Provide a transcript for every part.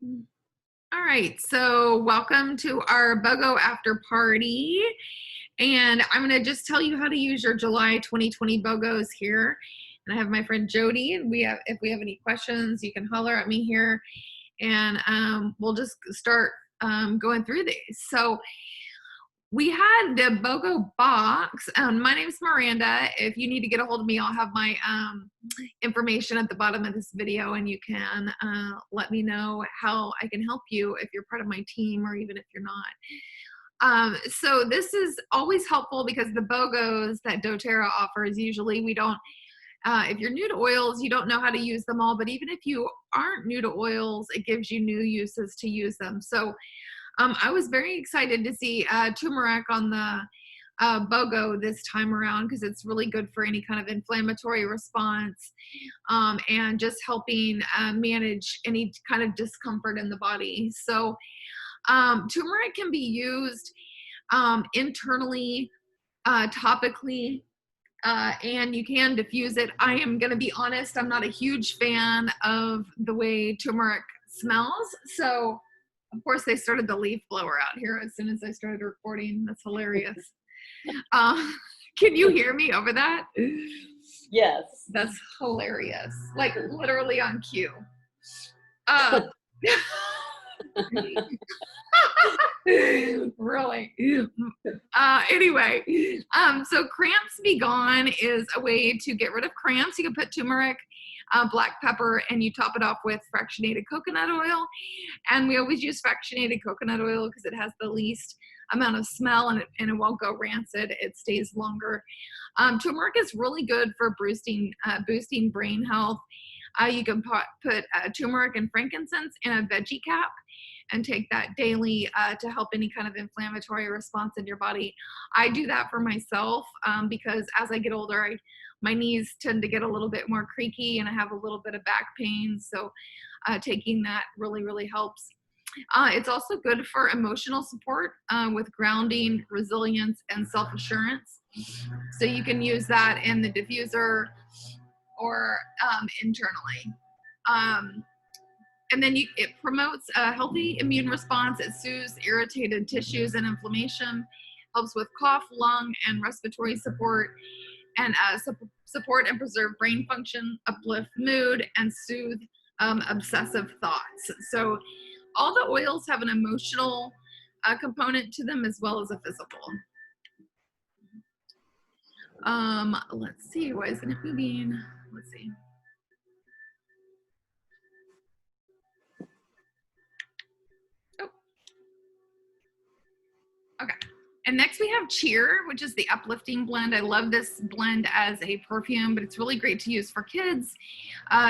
All right, so welcome to our BOGO After-Party. And I'm going to just tell you how to use your July 2020 BOGOs here. And I have my friend Jody, and if we have any questions, you can holler at me here, and we'll just start going through these. So we had the BOGO box. My name's Miranda. If you need to get a hold of me, I'll have my information at the bottom of this video, and you can let me know how I can help you if you're part of my team or even if you're not. So this is always helpful because the BOGOs that doTERRA offers, usually we don't, if you're new to oils, you don't know how to use them all, but even if you aren't new to oils, it gives you new uses to use them. So I was very excited to see turmeric on the BOGO this time around because it's really good for any kind of inflammatory response and just helping manage any kind of discomfort in the body. So turmeric can be used internally, topically, and you can diffuse it. I am going to be honest, I'm not a huge fan of the way turmeric smells. So of course, they started the leaf blower out here as soon as I started recording. That's hilarious. Can you hear me over that? Yes. That's hilarious. Like literally on cue. Really. Anyway, so Cramps Be Gone is a way to get rid of cramps. You can put turmeric, black pepper, and you top it off with fractionated coconut oil. And we always use fractionated coconut oil because it has the least amount of smell and it won't go rancid. It stays longer. Turmeric is really good for boosting brain health. You can put turmeric and frankincense in a veggie cap and take that daily to help any kind of inflammatory response in your body. I do that for myself because as I get older, my knees tend to get a little bit more creaky and I have a little bit of back pain. So taking that really, really helps. It's also good for emotional support with grounding, resilience, and self-assurance. So you can use that in the diffuser or internally. And then it promotes a healthy immune response. It soothes irritated tissues and inflammation, helps with cough, lung, and respiratory support, and support and preserve brain function, uplift mood, and soothe obsessive thoughts. So all the oils have an emotional component to them as well as a physical. Let's see, why isn't it moving? Let's see. Oh. Okay. And next we have Cheer, which is the uplifting blend. I love this blend as a perfume, but it's really great to use for kids,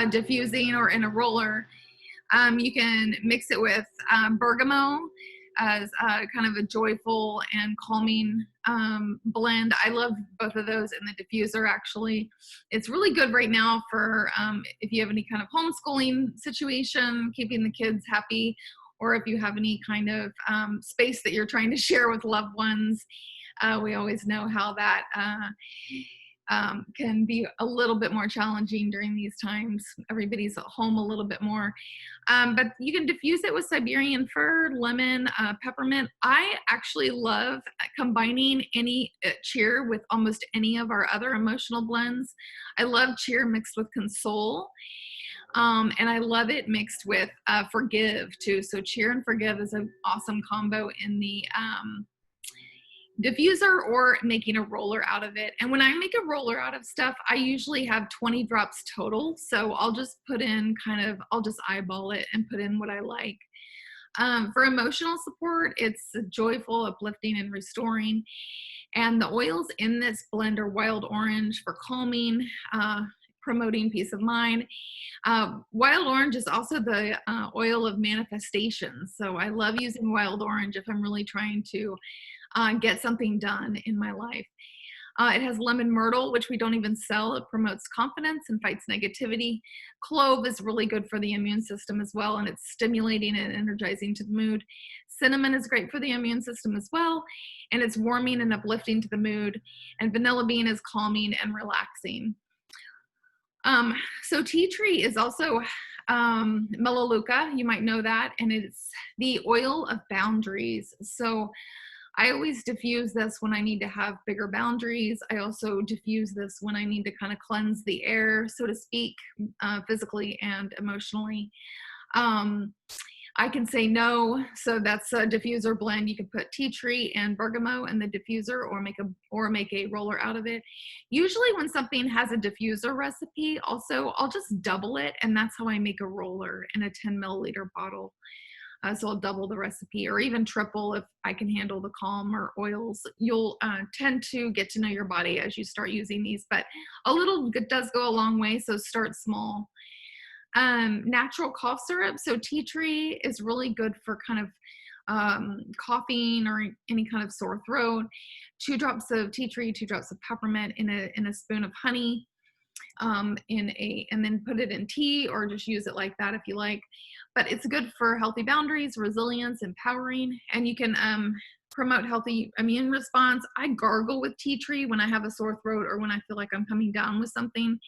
diffusing or in a roller. You can mix it with bergamot as kind of a joyful and calming blend. I love both of those in the diffuser, actually. It's really good right now for if you have any kind of homeschooling situation, keeping the kids happy, or if you have any kind of space that you're trying to share with loved ones. We always know how that can be a little bit more challenging during these times. Everybody's at home a little bit more. But you can diffuse it with Siberian fir, lemon, peppermint. I actually love combining any Cheer with almost any of our other emotional blends. I love Cheer mixed with Console. And I love it mixed with Forgive too. So Cheer and Forgive is an awesome combo in the diffuser or making a roller out of it. And when I make a roller out of stuff, I usually have 20 drops total. So I'll just put in I'll just eyeball it and put in what I like. For emotional support, it's joyful, uplifting, and restoring. And the oils in this blend are wild orange for calming, promoting peace of mind. Wild orange is also the oil of manifestation. So I love using wild orange if I'm really trying to get something done in my life. It has lemon myrtle, which we don't even sell. It promotes confidence and fights negativity. Clove is really good for the immune system as well, and it's stimulating and energizing to the mood. Cinnamon is great for the immune system as well, and it's warming and uplifting to the mood. And vanilla bean is calming and relaxing. So tea tree is also Melaleuca, you might know that, and it's the oil of boundaries. So I always diffuse this when I need to have bigger boundaries. I also diffuse this when I need to kind of cleanse the air, so to speak, physically and emotionally. I can say no, so that's a diffuser blend. You can put tea tree and bergamot in the diffuser, or make a roller out of it. Usually when something has a diffuser recipe, also I'll just double it, and that's how I make a roller in a 10 milliliter bottle. So I'll double the recipe, or even triple if I can handle the calm or oils. You'll tend to get to know your body as you start using these, but a little does go a long way, so start small. Natural cough syrup, so tea tree is really good for kind of coughing or any kind of sore throat. 2 drops of tea tree, 2 drops of peppermint in a spoon of honey, and then put it in tea, or just use it like that if you like. But it's good for healthy boundaries, resilience, empowering, and you can promote healthy immune response. I gargle with tea tree when I have a sore throat or when I feel like I'm coming down with something.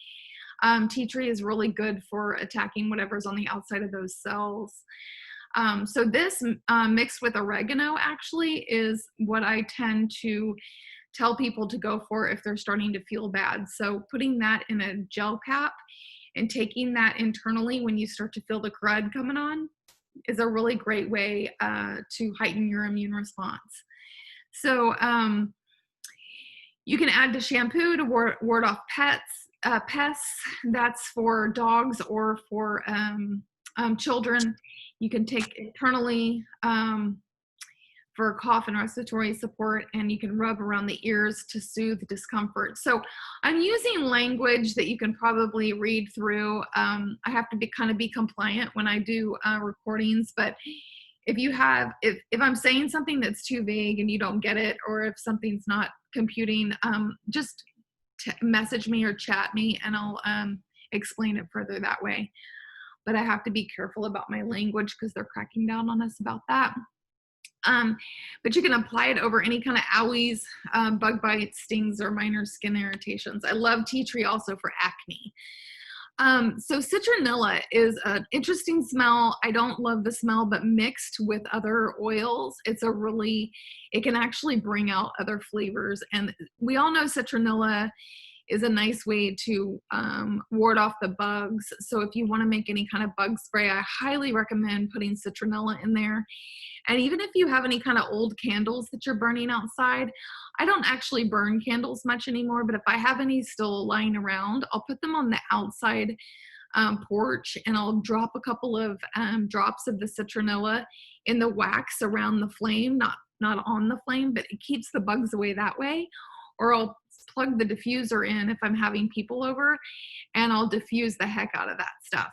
Tea tree is really good for attacking whatever's on the outside of those cells. So this mixed with oregano actually is what I tend to tell people to go for if they're starting to feel bad. So putting that in a gel cap and taking that internally when you start to feel the crud coming on is a really great way to heighten your immune response. So you can add to shampoo to ward off pests. That's for dogs or for children. You can take internally for cough and respiratory support, and you can rub around the ears to soothe discomfort. So I'm using language that you can probably read through. I have to be compliant when I do recordings, but if I'm saying something that's too vague and you don't get it, or if something's not computing, just message me or chat me and I'll explain it further that way. But I have to be careful about my language because they're cracking down on us about that. But you can apply it over any kind of owies, bug bites, stings, or minor skin irritations. I love tea tree also for acne. So citronella is an interesting smell. I don't love the smell, but mixed with other oils, it can actually bring out other flavors. And we all know citronella is a nice way to ward off the bugs. So if you want to make any kind of bug spray, I highly recommend putting citronella in there. And even if you have any kind of old candles that you're burning outside, I don't actually burn candles much anymore, but if I have any still lying around, I'll put them on the outside porch, and I'll drop a couple of drops of the citronella in the wax around the flame, not on the flame, but it keeps the bugs away that way. Or I'll plug the diffuser in if I'm having people over, and I'll diffuse the heck out of that stuff.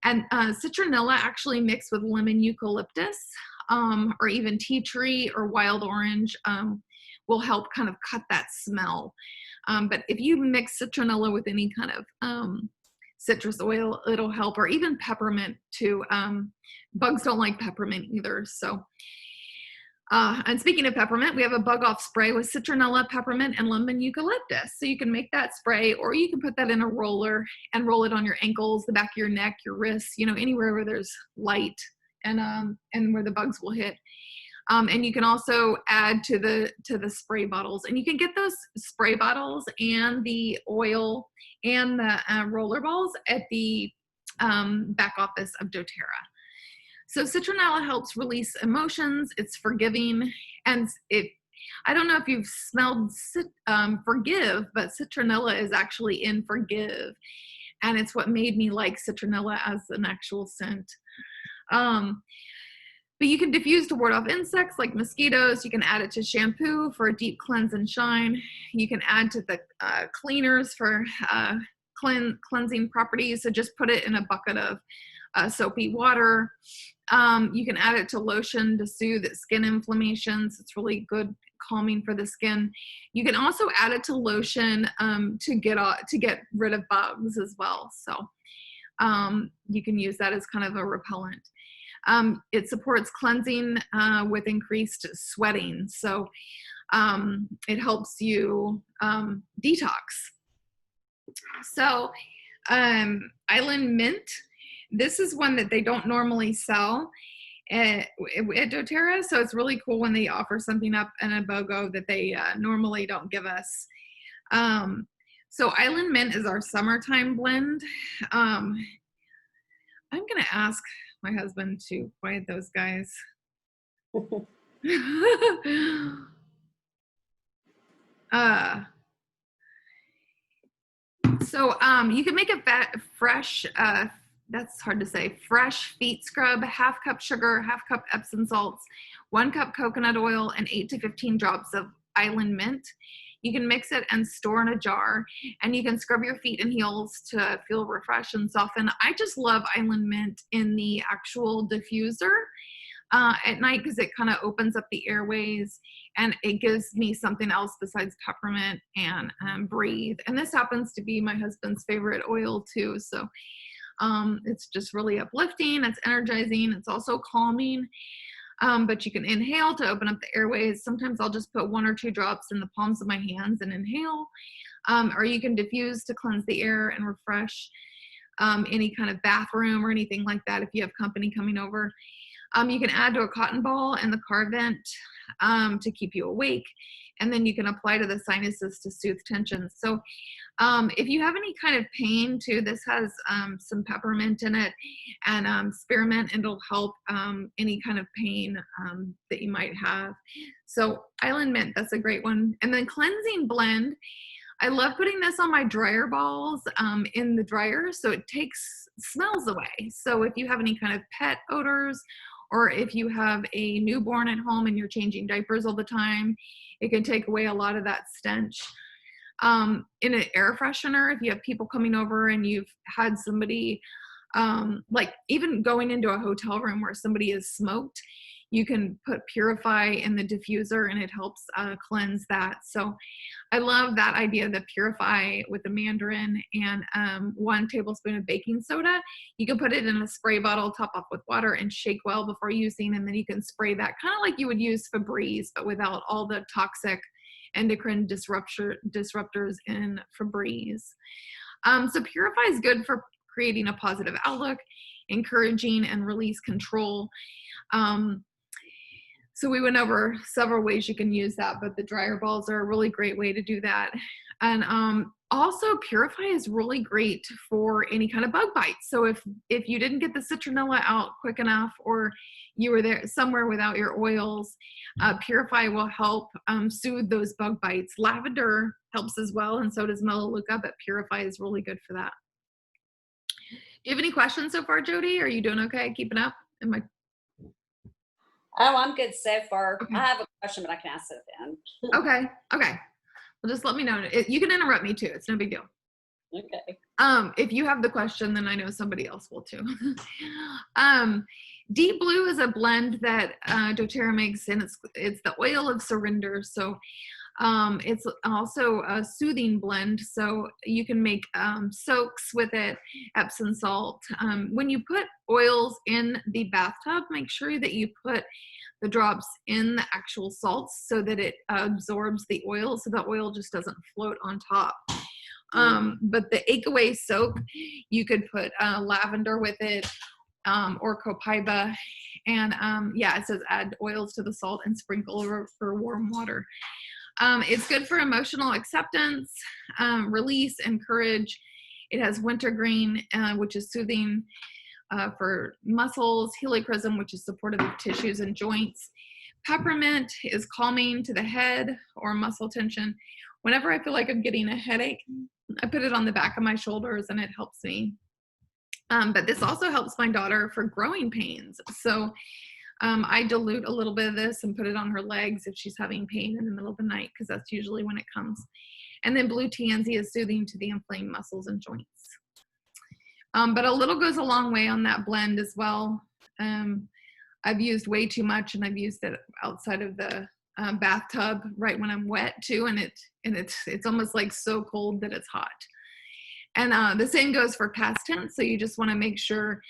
And citronella actually mixed with lemon eucalyptus, or even tea tree or wild orange, will help kind of cut that smell. But if you mix citronella with any kind of citrus oil, it'll help, or even peppermint too. Bugs don't like peppermint either. So, and speaking of peppermint, we have a bug off spray with citronella, peppermint, and lemon eucalyptus. So you can make that spray, or you can put that in a roller and roll it on your ankles, the back of your neck, your wrists, anywhere where there's light and where the bugs will hit. And you can also add to the spray bottles, and you can get those spray bottles and the oil and the roller balls at the back office of doTERRA. So citronella helps release emotions. It's forgiving, and I don't know if you've smelled forgive, but citronella is actually in forgive, and it's what made me like citronella as an actual scent. But you can diffuse to ward off insects like mosquitoes. You can add it to shampoo for a deep cleanse and shine. You can add to the cleaners for cleansing properties. So just put it in a bucket of soapy water. You can add it to lotion to soothe skin inflammations. It's really good calming for the skin. You can also add it to lotion to get rid of bugs as well. So you can use that as kind of a repellent. It supports cleansing with increased sweating. So it helps you detox. So island mint. this is one that they don't normally sell at doTERRA, so it's really cool when they offer something up in a BOGO that they normally don't give us. So Island Mint is our summertime blend. I'm gonna ask my husband to quiet those guys. So you can make a fresh, that's hard to say, fresh feet scrub, half cup sugar, half cup Epsom salts, 1 cup coconut oil, and 8 to 15 drops of Island Mint. You can mix it and store in a jar, and you can scrub your feet and heels to feel refreshed and soften. I just love Island Mint in the actual diffuser at night because it kind of opens up the airways and it gives me something else besides peppermint and breathe. And this happens to be my husband's favorite oil too. So it's just really uplifting. It's energizing. It's also calming. But you can inhale to open up the airways. Sometimes I'll just put 1 or 2 drops in the palms of my hands and inhale. Or you can diffuse to cleanse the air and refresh any kind of bathroom or anything like that if you have company coming over. You can add to a cotton ball in the car vent to keep you awake. And then you can apply to the sinuses to soothe tension. So if you have any kind of pain too, this has some peppermint in it and spearmint, and it'll help any kind of pain that you might have. So Island Mint, that's a great one. And then cleansing blend. I love putting this on my dryer balls in the dryer, so it takes smells away. So if you have any kind of pet odors, or if you have a newborn at home and you're changing diapers all the time, it can take away a lot of that stench. In an air freshener, if you have people coming over and you've had somebody, like even going into a hotel room where somebody is smoked, you can put Purify in the diffuser and it helps cleanse that. So I love that idea, the Purify with the mandarin and 1 tablespoon of baking soda. You can put it in a spray bottle, top off with water, and shake well before using, and then you can spray that kind of like you would use Febreze, but without all the toxic endocrine disruptors in Febreze. So Purify is good for creating a positive outlook, encouraging and release control. So we went over several ways you can use that, but the dryer balls are a really great way to do that. And also Purify is really great for any kind of bug bites. So if you didn't get the citronella out quick enough, or you were there somewhere without your oils, Purify will help soothe those bug bites. Lavender helps as well, and so does Melaleuca, but Purify is really good for that. Do you have any questions so far, Jody? Are you doing okay? Keeping up? Oh, I'm good so far. Okay. I have a question, but I can ask it then. Okay. Well, just let me know. You can interrupt me too. It's no big deal. Okay. If you have the question, then I know somebody else will too. Deep Blue is a blend that doTERRA makes, and it's the oil of surrender. So it's also a soothing blend. So you can make soaks with it, Epsom salt. When you put oils in the bathtub, make sure that you put the drops in the actual salts so that it absorbs the oil, so the oil just doesn't float on top. But the Ache Away soak, you could put lavender with it, or copaiba, and yeah, it says add oils to the salt and sprinkle over for warm water. It's good for emotional acceptance, release, and courage. It has wintergreen, which is soothing for muscles, helichrysum, which is supportive of tissues and joints. Peppermint is calming to the head or muscle tension. Whenever I feel like I'm getting a headache, I put it on the back of my shoulders and it helps me. But this also helps my daughter for growing pains. So I dilute a little bit of this and put it on her legs if she's having pain in the middle of the night, because that's usually when it comes. And then Blue Tansy is soothing to the inflamed muscles and joints. But a little goes a long way on that blend as well. I've used way too much, and I've used it outside of the bathtub right when I'm wet too, and it's almost like so cold that it's hot. And the same goes for past tense. So you just want to make sure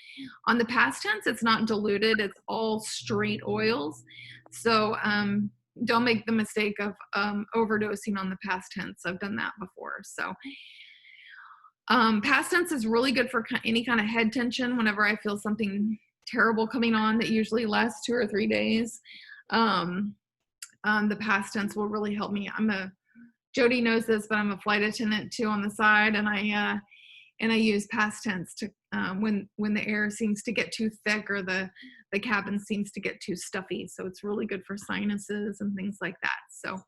on the past tense it's not diluted, it's all straight oils. So don't make the mistake of overdosing on the past tense. I've done that before. So Past tense is really good for any kind of head tension. Whenever I feel something terrible coming on that usually lasts 2 or 3 days, the past tense will really help me. Jody knows this, but I'm a flight attendant too on the side, and I use past tense to when the air seems to get too thick or the cabin seems to get too stuffy. So it's really good for sinuses and things like that. So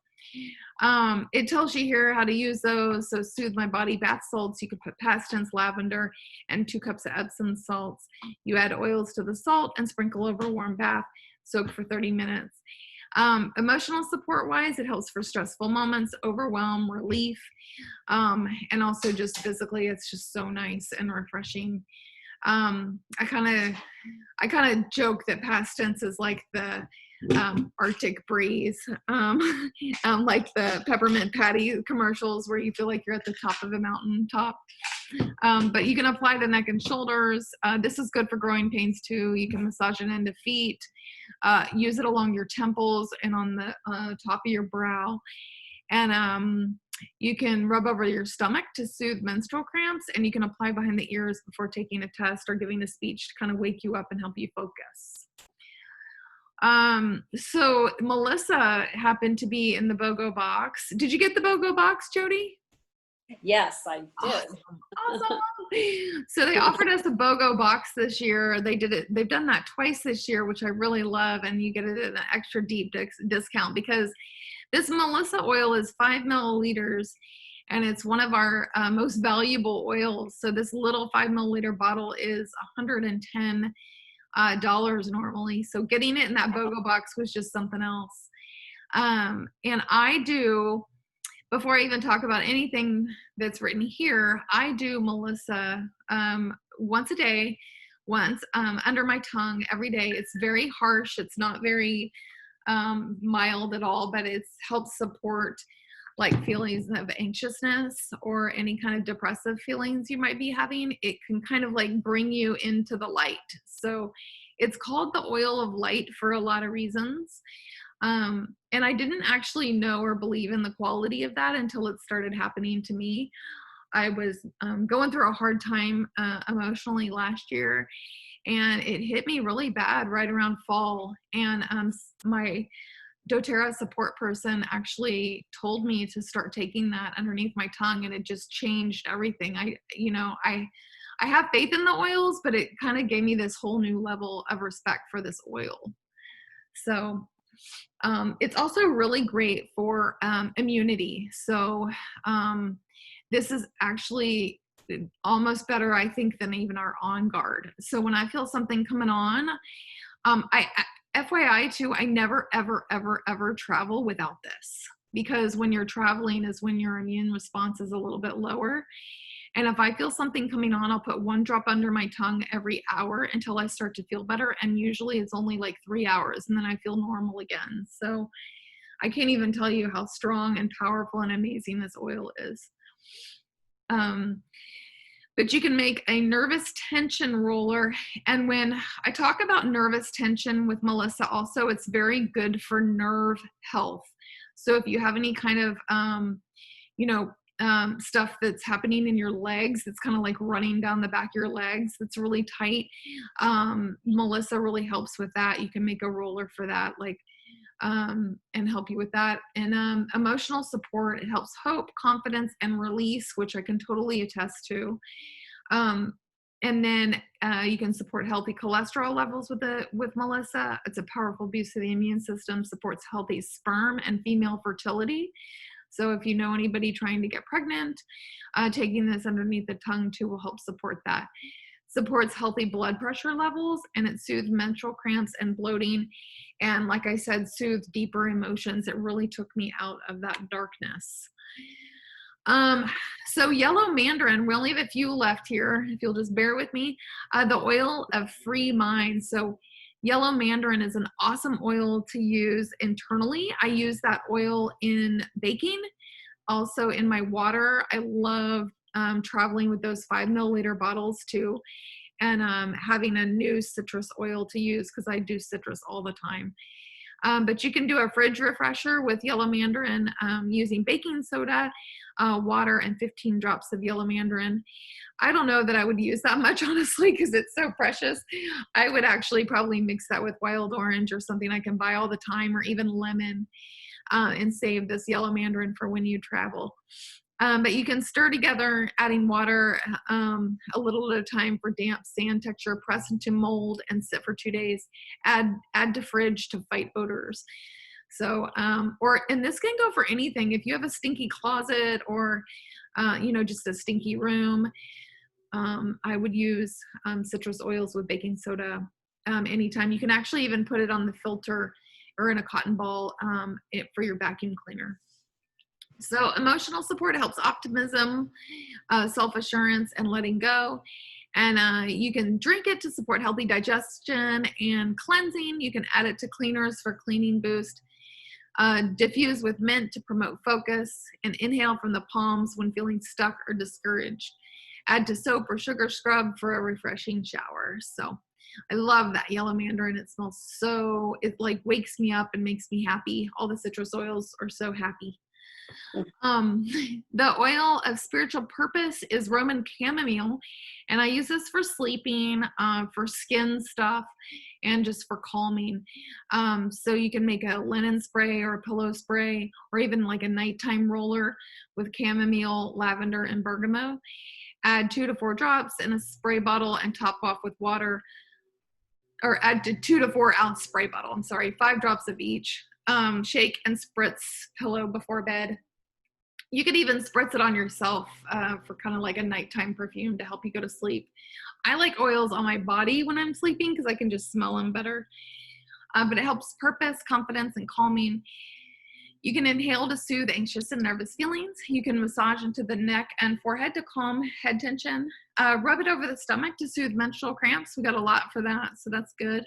it tells you here how to use those. So soothe my body bath salts. You could put past tense, lavender, and 2 cups of Epsom salts. You add oils to the salt and sprinkle over a warm bath. Soak for 30 minutes. Emotional support wise, it helps for stressful moments, overwhelm, relief, and also just physically, it's just so nice and refreshing. I kind of joke that past tense is like the Arctic breeze, like the peppermint patty commercials where you feel like you're at the top of a mountain top. But you can apply to neck and shoulders. This is good for growing pains too. You can massage it into feet. Use it along your temples and on the top of your brow. And you can rub over your stomach to soothe menstrual cramps, and you can apply behind the ears before taking a test or giving a speech to kind of wake you up and help you focus. So Melissa happened to be in the BOGO box. Did you get the BOGO box, Jody? Yes, I did. Awesome. So they offered us a BOGO box this year. They've done that twice this year, which I really love. And you get it at an extra deep discount because this Melissa oil is 5 milliliters and it's one of our most valuable oils. So this little 5 milliliter bottle is $110 normally. So getting it in that BOGO box was just something else. And I do, before I even talk about anything that's written here, I do Melissa once a day, under my tongue every day. It's very harsh. It's not very mild at all, but it helps support like feelings of anxiousness or any kind of depressive feelings you might be having. It can kind of like bring you into the light. So it's called the oil of light for a lot of reasons. And I didn't actually know or believe in the quality of that until it started happening to me. I was going through a hard time emotionally last year, and it hit me really bad right around fall. And my doTERRA support person actually told me to start taking that underneath my tongue, and it just changed everything. I have faith in the oils, but it kind of gave me this whole new level of respect for this oil. So it's also really great for immunity. So this is actually almost better, I think, than even our On Guard. So when I feel something coming on, FYI too, I never, ever, ever, ever travel without this, because when you're traveling is when your immune response is a little bit lower. And if I feel something coming on, I'll put 1 drop under my tongue every hour until I start to feel better. And usually it's only like 3 hours and then I feel normal again. So I can't even tell you how strong and powerful and amazing this oil is. But you can make a nervous tension roller. And when I talk about nervous tension with Melissa also, it's very good for nerve health. So if you have any kind of, stuff that's happening in your legs, it's kind of like running down the back of your legs, that's really tight. Melissa really helps with that. You can make a roller for that, and help you with that. And emotional support, it helps hope, confidence, and release, which I can totally attest to. And then you can support healthy cholesterol levels with Melissa. It's a powerful boost to the immune system, supports healthy sperm and female fertility. So if you know anybody trying to get pregnant, taking this underneath the tongue too will help support that. Supports healthy blood pressure levels, and it soothes menstrual cramps and bloating. And like I said, soothes deeper emotions. It really took me out of that darkness. So yellow mandarin, we only have a few left here, if you'll just bear with me. The oil of free mind. So yellow mandarin is an awesome oil to use internally. I use that oil in baking, also in my water. I love traveling with those 5 milliliter bottles too, and having a new citrus oil to use because I do citrus all the time. But you can do a fridge refresher with yellow mandarin using baking soda, water, and 15 drops of yellow mandarin. I don't know that I would use that much, honestly, because it's so precious. I would actually probably mix that with wild orange or something I can buy all the time, or even lemon, and save this yellow mandarin for when you travel. But you can stir together, adding water a little at a time for damp sand texture, press into mold, and sit for 2 days. Add to fridge to fight odors. So, and this can go for anything. If you have a stinky closet or, just a stinky room, I would use citrus oils with baking soda anytime. You can actually even put it on the filter or in a cotton ball for your vacuum cleaner. So emotional support helps optimism, self-assurance, and letting go. And you can drink it to support healthy digestion and cleansing. You can add it to cleaners for cleaning boost. Diffuse with mint to promote focus, and inhale from the palms when feeling stuck or discouraged. Add to soap or sugar scrub for a refreshing shower. So I love that yellow mandarin. It smells so, it like wakes me up and makes me happy. All the citrus oils are so happy. The oil of spiritual purpose is Roman chamomile, and I use this for sleeping, for skin stuff, and just for calming. So you can make a linen spray or a pillow spray, or even like a nighttime roller with chamomile, lavender, and bergamot. Add 2 to 4 drops in a spray bottle and top off with water, or add to 2 to 4 ounce spray bottle. I'm sorry, 5 drops of each. Shake and spritz pillow before bed. You could even spritz it on yourself for kind of like a nighttime perfume to help you go to sleep. I like oils on my body when I'm sleeping because I can just smell them better. But it helps purpose, confidence, and calming. You can inhale to soothe anxious and nervous feelings. You can massage into the neck and forehead to calm head tension. Rub it over the stomach to soothe menstrual cramps. We got a lot for that, so that's good.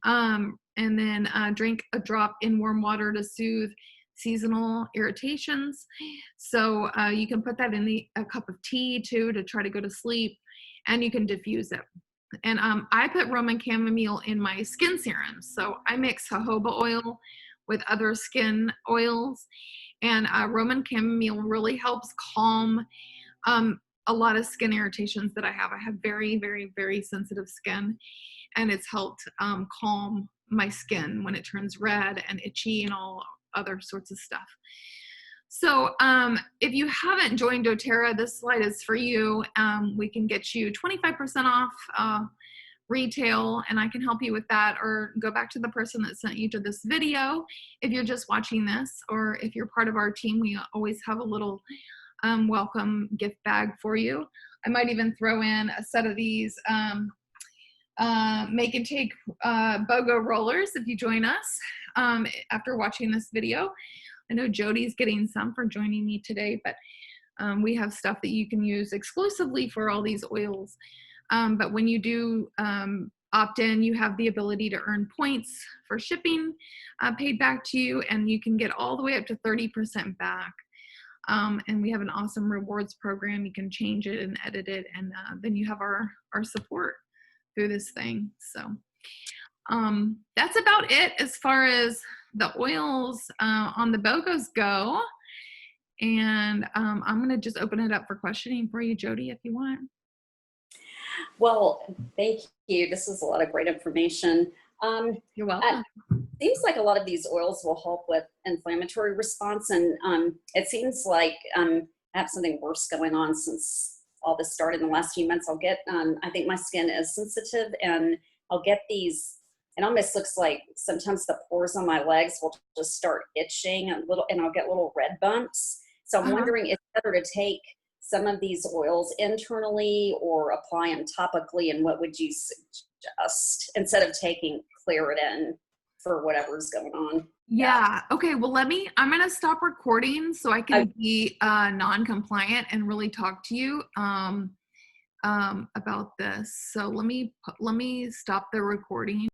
And then drink a drop in warm water to soothe seasonal irritations. So you can put that in a cup of tea too to try to go to sleep, and you can diffuse it. And I put Roman chamomile in my skin serums. So I mix jojoba oil with other skin oils, and Roman chamomile really helps calm a lot of skin irritations that I have. I have very, very, very sensitive skin, and it's helped calm my skin when it turns red and itchy and all other sorts of stuff. So if you haven't joined doTERRA, this slide is for you. We can get you 25% off retail, and I can help you with that, or go back to the person that sent you to this video if you're just watching this, or if you're part of our team, we always have a little welcome gift bag for you. I might even throw in a set of these make and take BOGO rollers if you join us after watching this video. I know Jody's getting some for joining me today, but we have stuff that you can use exclusively for all these oils. But when you do opt in, you have the ability to earn points for shipping paid back to you, and you can get all the way up to 30% back. And we have an awesome rewards program. You can change it and edit it, and then you have our support through this thing. So that's about it as far as the oils on the BOGOs go. And I'm going to just open it up for questioning for you, Jody, if you want. Well, thank you. This is a lot of great information. You're welcome. Seems like a lot of these oils will help with inflammatory response, and it seems like I have something worse going on since all this started in the last few months. I'll get, I think my skin is sensitive, and I'll get these, it almost looks like sometimes the pores on my legs will just start itching a little, and I'll get little red bumps. So I'm wondering, is it better to take some of these oils internally or apply them topically, and what would you suggest instead of taking Claritin for whatever's going on? Yeah. Okay. Well, I'm going to stop recording so I can be non-compliant and really talk to you about this. So let me stop the recording.